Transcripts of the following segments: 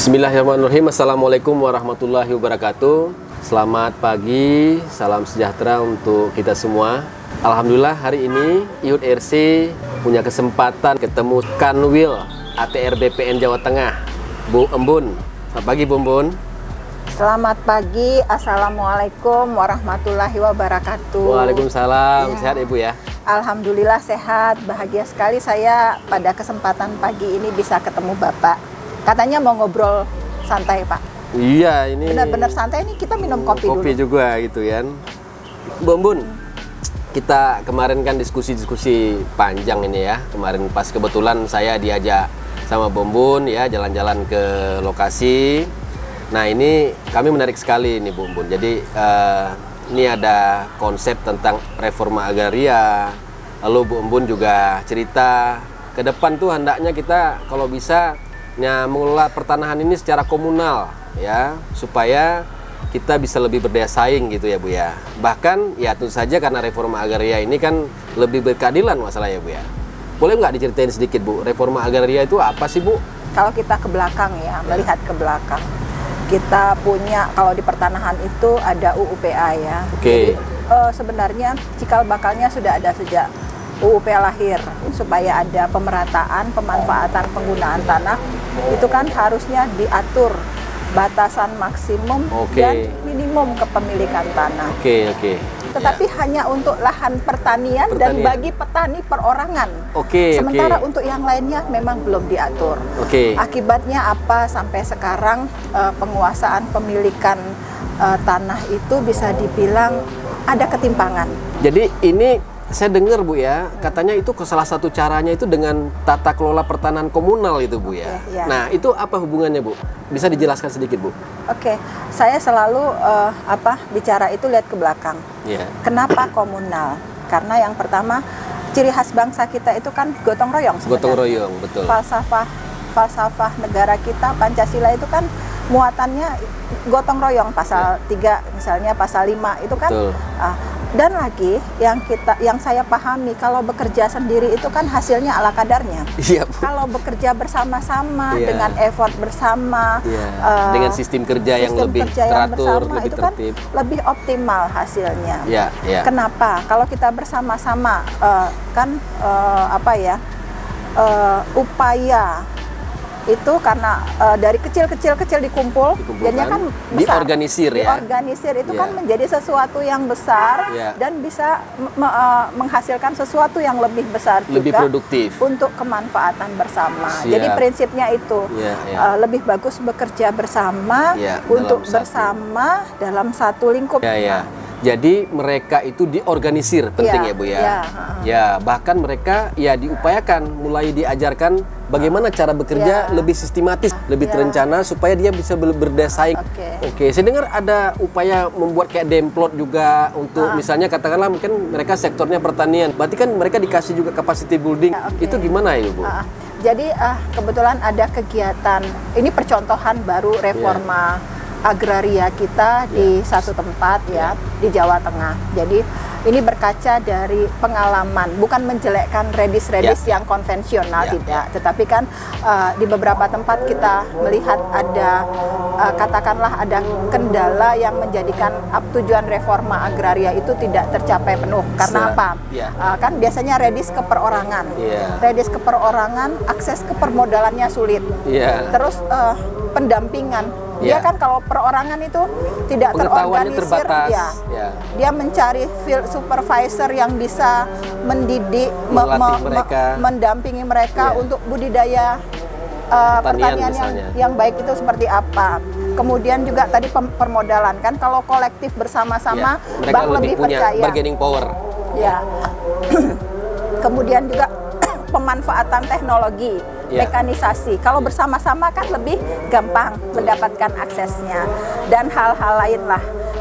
Bismillahirrahmanirrahim. Assalamualaikum warahmatullahi wabarakatuh. Selamat pagi, salam sejahtera untuk kita semua. Alhamdulillah hari ini IHUT RC punya kesempatan ketemu Kanwil ATR BPN Jawa Tengah, Bu Embun. Selamat pagi Bu Embun. Selamat pagi, Assalamualaikum warahmatullahi wabarakatuh. Waalaikumsalam. Ya. Sehat Ibu ya? Alhamdulillah sehat, bahagia sekali saya pada kesempatan pagi ini bisa ketemu Bapak. Katanya mau ngobrol santai Pak. Iya, ini benar-benar santai, ini kita minum kopi dulu. Kopi juga gitu kan. Bu Embun, kita kemarin kan diskusi panjang ini ya. Kemarin pas kebetulan saya diajak sama Bu Embun ya jalan-jalan ke lokasi. Nah ini kami menarik sekali nih Bu Embun. Jadi ini ada konsep tentang reforma agraria. Lalu Bu Embun juga cerita ke depan tuh hendaknya kita kalau bisa mengelola pertanahan ini secara komunal ya, supaya kita bisa lebih berdaya saing gitu ya Bu ya. Bahkan ya tentu saja karena reforma agraria ini kan lebih berkeadilan masalahnya Bu ya. Boleh nggak diceritain sedikit Bu, reforma agraria itu apa sih Bu? Kalau kita ke belakang ya, melihat ke belakang, kita punya kalau di pertanahan itu ada UUPA ya. Oke. Jadi sebenarnya cikal bakalnya sudah ada sejak UUPA lahir, supaya ada pemerataan pemanfaatan penggunaan tanah itu kan harusnya diatur batasan maksimum dan minimum kepemilikan tanah. Tetapi hanya untuk lahan pertanian dan bagi petani perorangan. Sementara untuk yang lainnya memang belum diatur. Akibatnya apa sampai sekarang penguasaan pemilikan tanah itu bisa dibilang ada ketimpangan. Jadi ini saya dengar Bu ya, katanya itu salah satu caranya itu dengan tata kelola pertanahan komunal itu Bu ya. Nah itu apa hubungannya Bu? Bisa dijelaskan sedikit Bu? Saya selalu bicara itu lihat ke belakang. Kenapa komunal? Karena yang pertama ciri khas bangsa kita itu kan gotong royong sebenarnya. Gotong royong, betul. Falsafah negara kita Pancasila itu kan muatannya gotong royong, pasal 3 misalnya, pasal 5 itu kan. Dan lagi yang saya pahami, kalau bekerja sendiri itu kan hasilnya ala kadarnya. Kalau bekerja bersama-sama dengan effort bersama, dengan sistem kerja yang lebih teratur, lebih tertib, kan lebih optimal hasilnya. Kenapa? Kalau kita bersama-sama upaya itu karena dari kecil dikumpul, jadinya kan besar. Diorganisir itu kan menjadi sesuatu yang besar dan bisa menghasilkan sesuatu yang lebih besar, lebih juga produktif untuk kemanfaatan bersama. Jadi prinsipnya itu lebih bagus bekerja bersama untuk bersama dalam satu lingkup. Jadi mereka itu diorganisir, penting ya Bu ya. Bahkan mereka diupayakan, mulai diajarkan bagaimana cara bekerja lebih sistematis, lebih terencana supaya dia bisa berdaya saing. Saya dengar ada upaya membuat kayak demplot juga untuk misalnya katakanlah mungkin mereka sektornya pertanian, berarti kan mereka dikasih juga capacity building. Itu gimana ya Bu? Jadi kebetulan ada kegiatan, ini percontohan baru reforma agraria kita di satu tempat di Jawa Tengah. Jadi ini berkaca dari pengalaman, bukan menjelekkan redis yang konvensional, tidak. Tetapi kan di beberapa tempat kita melihat ada katakanlah ada kendala yang menjadikan tujuan reforma agraria itu tidak tercapai penuh. Karena apa? Kan biasanya redis ke perorangan. Redis ke perorangan, akses ke permodalannya sulit. Terus pendampingan. Dia kan kalau perorangan itu tidak terorganisir, dia mencari field supervisor yang bisa mendidik, mendampingi mereka untuk budidaya pertanian yang baik itu seperti apa. Kemudian juga tadi permodalan kan, kalau kolektif bersama-sama bank lebih percaya. Bargaining power. Kemudian juga pemanfaatan teknologi, mekanisasi. Kalau bersama-sama kan lebih gampang mendapatkan aksesnya dan hal-hal lain lah.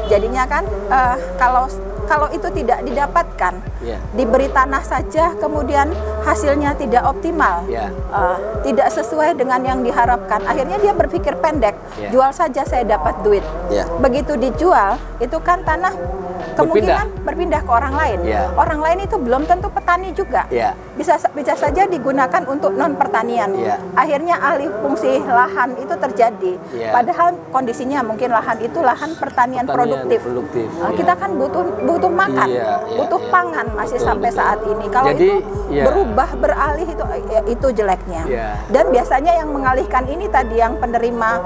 Jadinya kan kalau itu tidak didapatkan, diberi tanah saja kemudian hasilnya tidak optimal, tidak sesuai dengan yang diharapkan. Akhirnya dia berpikir pendek, jual saja saya dapat duit. Begitu dijual, itu kan tanah kemungkinan berpindah ke orang lain. Orang lain itu belum tentu petani juga. Bisa saja digunakan untuk non pertanian. Akhirnya alih fungsi lahan itu terjadi. Padahal kondisinya mungkin lahan itu lahan pertanian produktif. Kita kan butuh makan, butuh pangan masih sampai saat ini. Kalau itu berubah beralih itu jeleknya. Dan biasanya yang mengalihkan ini tadi yang penerima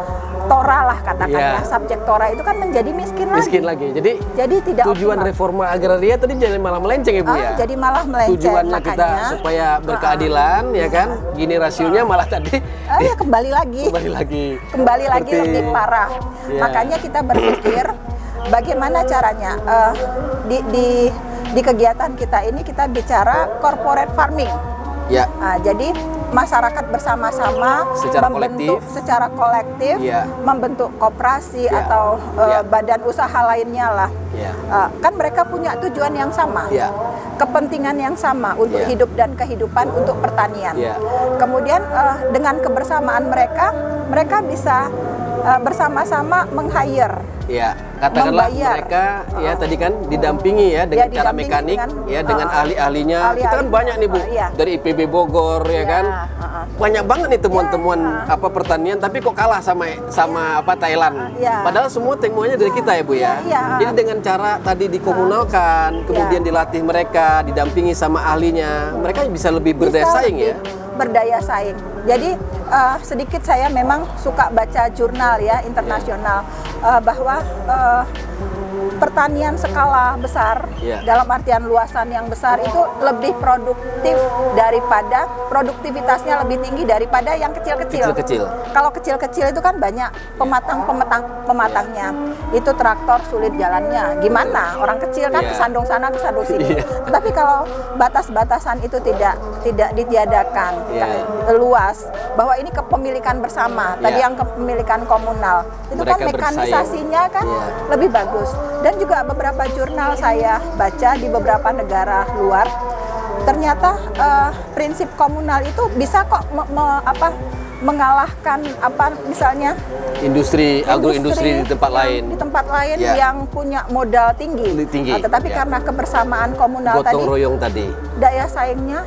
Tora lah katakanlah, subjek Tora itu kan menjadi miskin lagi. Jadi tidak tujuan optimal. reforma agraria tadi jadi malah melenceng ya Bu ya. Jadi malah melenceng. Tujuannya kita supaya berkeadilan ya kan. Gini rasionya malah tadi ya kembali lagi lebih parah. Makanya kita berpikir bagaimana caranya di kegiatan kita ini kita bicara corporate farming. Jadi masyarakat bersama-sama secara kolektif membentuk koperasi atau badan usaha lainnya lah. Kan mereka punya tujuan yang sama, kepentingan yang sama untuk hidup dan kehidupan untuk pertanian. Kemudian dengan kebersamaan mereka bisa bersama-sama meng-hire. Katakanlah mereka tadi kan didampingi dengan cara mekanik dengan ahli-ahlinya. Kita kan banyak nih Bu dari IPB Bogor kan. Banyak banget nih temuan-temuan pertanian tapi kok kalah sama Thailand. Padahal semua temuannya dari kita ya Bu ya. Jadi dengan cara tadi dikomunalkan, kemudian dilatih mereka, didampingi sama ahlinya, mereka bisa lebih berdaya saing berdaya saing. Jadi sedikit saya memang suka baca jurnal internasional bahwa pertanian skala besar dalam artian luasan yang besar itu lebih produktif daripada produktivitasnya lebih tinggi daripada yang kecil-kecil. Kalau kecil-kecil itu kan banyak pematangnya. Itu traktor sulit jalannya. Gimana? Orang kecil kan kesandung sana kesandung sini. Tetapi kalau batas-batasan itu tidak ditiadakan, luas, bahwa ini kepemilikan bersama, tadi yang kepemilikan komunal, itu mereka kan mekanisasinya kan lebih bagus. Dan juga beberapa jurnal saya baca di beberapa negara luar, ternyata prinsip komunal itu bisa kok mengalahkan misalnya agroindustri di tempat lain yang punya modal tinggi. Tetapi karena kebersamaan komunal gotong royong tadi daya saingnya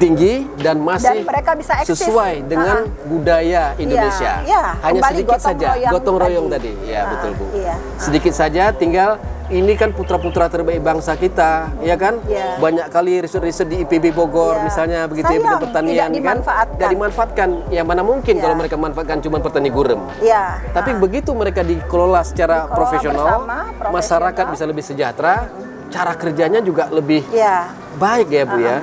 tinggi dan masih mereka bisa eksis sesuai dengan budaya Indonesia. Hanya sedikit saja gotong royong tadi. Betul Bu. Sedikit saja, tinggal ini kan putra-putra terbaik bangsa kita, ya kan? Banyak kali riset-riset di IPB Bogor misalnya begitu bidang pertanian tidak dimanfaatkan. Ya mana mungkin kalau mereka manfaatkan cuma petani gurem. Tapi begitu mereka dikelola secara profesional, masyarakat bisa lebih sejahtera, cara kerjanya juga lebih baik ya Bu ya.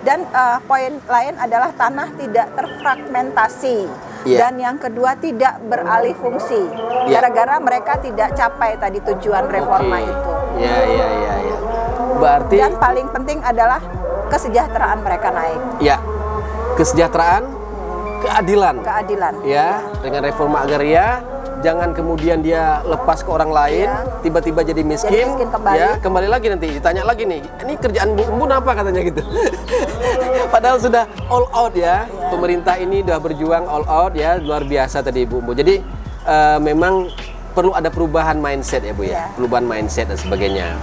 Dan poin lain adalah tanah tidak terfragmentasi. Dan yang kedua tidak beralih fungsi. Gara-gara mereka tidak capai tadi tujuan reforma itu. Berarti dan paling penting adalah kesejahteraan mereka naik. Kesejahteraan, keadilan. Dengan reforma agraria jangan kemudian dia lepas ke orang lain, tiba-tiba jadi miskin kembali lagi nanti ditanya lagi nih, ini kerjaan Bu apa katanya gitu. Padahal sudah all out pemerintah ini sudah berjuang all out luar biasa tadi Bu. Jadi memang perlu ada perubahan mindset ya Bu perubahan mindset dan sebagainya.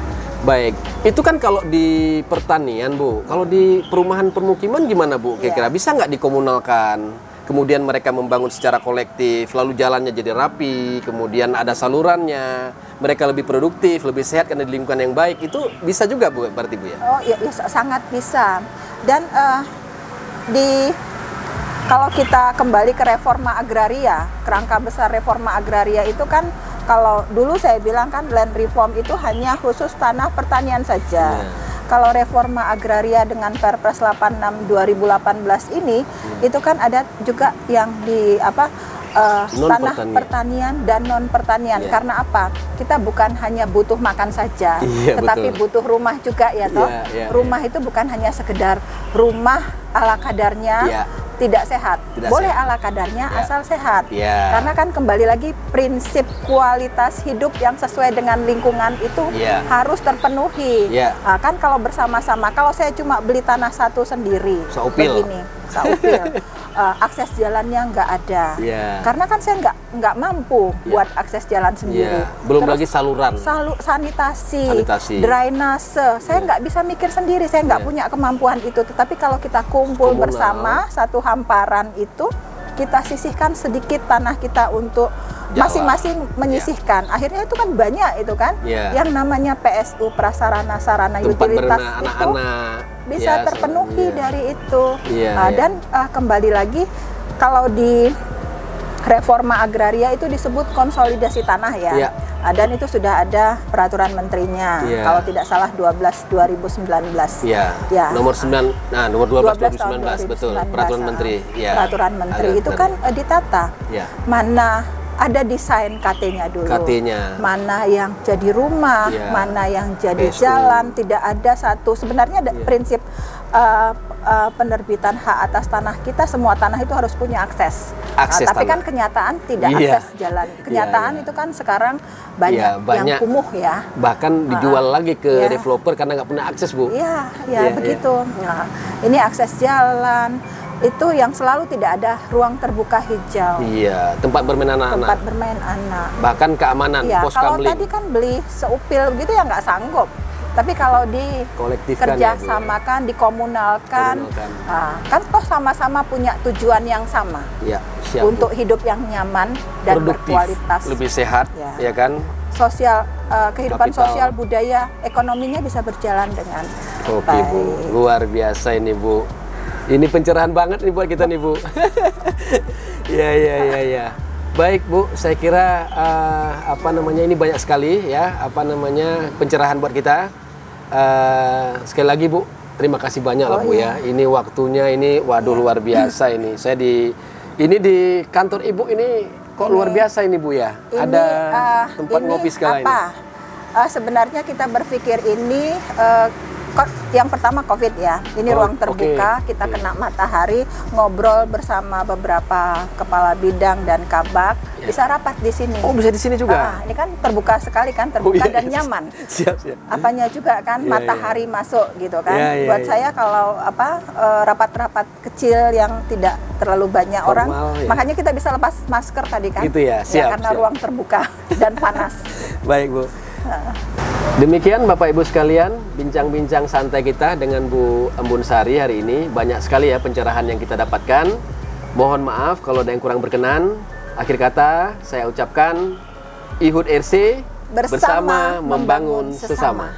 Baik, itu kan kalau di pertanian Bu, kalau di perumahan permukiman gimana Bu? Kira-kira bisa nggak dikomunalkan? Kemudian mereka membangun secara kolektif, lalu jalannya jadi rapi, kemudian ada salurannya, mereka lebih produktif, lebih sehat karena di lingkungan yang baik. Itu bisa juga Bu, berarti Bu ya? Sangat bisa. Dan kalau kita kembali ke reforma agraria, kerangka besar reforma agraria itu kan, kalau dulu saya bilang kan land reform itu hanya khusus tanah pertanian saja. Kalau reforma agraria dengan Perpres 86 2018 ini itu kan ada juga yang di tanah pertanian dan non pertanian. Karena apa? Kita bukan hanya butuh makan saja, tetapi butuh rumah juga Rumah itu bukan hanya sekedar rumah ala kadarnya, tidak sehat. Boleh ala kadarnya asal sehat. Karena kan kembali lagi prinsip kualitas hidup yang sesuai dengan lingkungan itu harus terpenuhi. Kan kalau bersama-sama, kalau saya cuma beli tanah satu sendiri begini, saupil. akses jalannya nggak ada. Iya. Karena kan saya nggak mampu buat akses jalan sendiri. Belum Terus lagi saluran. Sanitasi, Sanitasi. drainase. Saya nggak bisa mikir sendiri. Saya nggak punya kemampuan itu. Tetapi kalau kita kumpul Komunal. bersama satu hamparan itu, kita sisihkan sedikit tanah kita untuk masing-masing menyisihkan. Akhirnya itu kan banyak itu kan, yang namanya PSU, prasarana sarana Tempat utilitas berenang itu anak-anak bisa terpenuhi dari itu. Dan kembali lagi, kalau di reforma agraria itu disebut konsolidasi tanah ya. Dan itu sudah ada peraturan menterinya, kalau tidak salah 12/2019. Nomor 12 betul, peraturan menteri. Peraturan menteri itu kan ditata. Mana ada desain KT-nya dulu, mana yang jadi rumah, mana yang jadi jalan. Tidak ada satu, sebenarnya prinsip penerbitan hak atas tanah kita, semua tanah itu harus punya akses. Tapi kan kenyataan tidak akses jalan. Kenyataan itu kan sekarang banyak yang kumuh ya. Bahkan dijual lagi ke developer karena nggak punya akses, Bu. Begitu. Nah, ini akses jalan itu yang selalu tidak ada ruang terbuka hijau. Tempat bermain anak-anak. Tempat bermain anak. Bahkan keamanan, pos kalau kamling. tadi kan beli seupil gitu ya nggak sanggup. Tapi kalau kerjasamakan, dikomunalkan, kan toh sama-sama punya tujuan yang sama. Untuk hidup yang nyaman dan produktif, berkualitas. lebih sehat, ya kan? Sosial, kehidupan sosial, budaya, ekonominya bisa berjalan dengan baik. Bu, luar biasa ini, Bu. Ini pencerahan banget nih buat kita nih, Bu. Ya. Baik, Bu, saya kira ini banyak sekali ya pencerahan buat kita. Sekali lagi, Bu, terima kasih banyak lah, Bu ya. Ini waktunya ini luar biasa ini. Saya di kantor Ibu ini kok luar biasa ini, Bu ya. Ada tempat ngopi segala ini. Sebenarnya kita berpikir ini yang pertama COVID ya, ini ruang terbuka, kita kena matahari, ngobrol bersama beberapa kepala bidang dan kabak, bisa rapat di sini. Oh, bisa di sini juga? Ini kan terbuka sekali kan, terbuka dan nyaman. Siap. Apanya juga kan, matahari masuk gitu kan. Buat saya kalau rapat-rapat kecil yang tidak terlalu banyak orang, makanya kita bisa lepas masker tadi kan. Gitu ya, siap. Karena ruang terbuka dan panas. Baik, Bu. Demikian Bapak Ibu sekalian, bincang-bincang santai kita dengan Bu Embun Sari hari ini. Banyak sekali ya pencerahan yang kita dapatkan. Mohon maaf kalau ada yang kurang berkenan. Akhir kata saya ucapkan Ihud RC bersama membangun sesama.